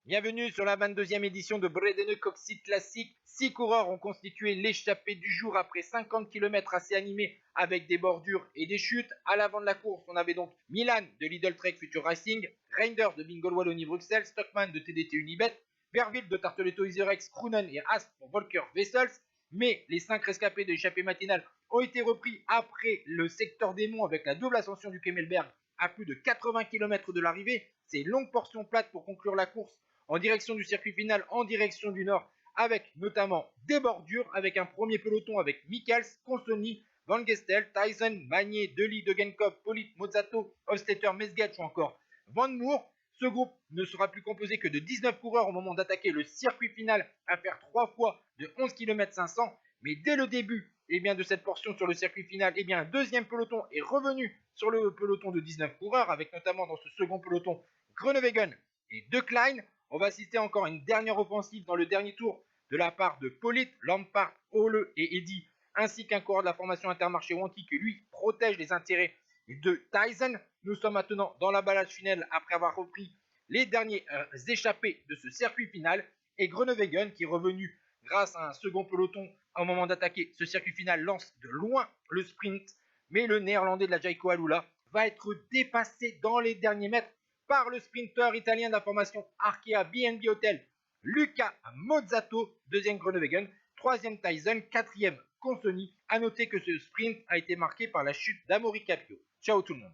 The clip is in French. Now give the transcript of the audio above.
Bienvenue sur la 22e édition de Bredene Coxide Classic. 6 coureurs ont constitué l'échappée du jour après 50 km assez animés avec des bordures et des chutes. À l'avant de la course, on avait donc Milan de Lidl Trek Future Racing, Reinder de Bingo Wallonie Bruxelles, Stockman de TDT Unibet, Verville de Tartoletto Iserex, Krunen et Asp pour Volker Vessels. Mais les 5 rescapés de l'échappée matinale ont été repris après le secteur des monts avec la double ascension du Kemmelberg à plus de 80 km de l'arrivée. C'est une longue portion plate pour conclure la course en direction du circuit final, en direction du nord, avec notamment des bordures, avec un premier peloton avec Michels, Consoni, Van Gestel, Tyson, Magnier, Dely, Degenkop, Polit, Mozzato, Hofstetter, Mesgetch ou encore Van Moor. Ce groupe ne sera plus composé que de 19 coureurs au moment d'attaquer le circuit final à faire 3 fois de 11 km 500. Mais dès le début de cette portion sur le circuit final, un deuxième peloton est revenu sur le peloton de 19 coureurs, avec notamment dans ce second peloton Groenewegen et De Klein. On va assister encore à une dernière offensive dans le dernier tour de la part de Polit, Lampard, Ole et Eddy, ainsi qu'un coureur de la formation Intermarché Wanty qui lui protège les intérêts de Tyson. Nous sommes maintenant dans la balade finale après avoir repris les derniers échappés de ce circuit final et Groenewegen qui est revenu grâce à un second peloton au moment d'attaquer ce circuit final lance de loin le sprint, mais le néerlandais de la Jayco Alula va être dépassé dans les derniers mètres par le sprinter italien de la formation Arkea BNB Hotel, Luca Mozzato, deuxième Groenewegen, troisième Tyson, quatrième Consoni. A noter que ce sprint a été marqué par la chute d'Amaury Capio. Ciao tout le monde.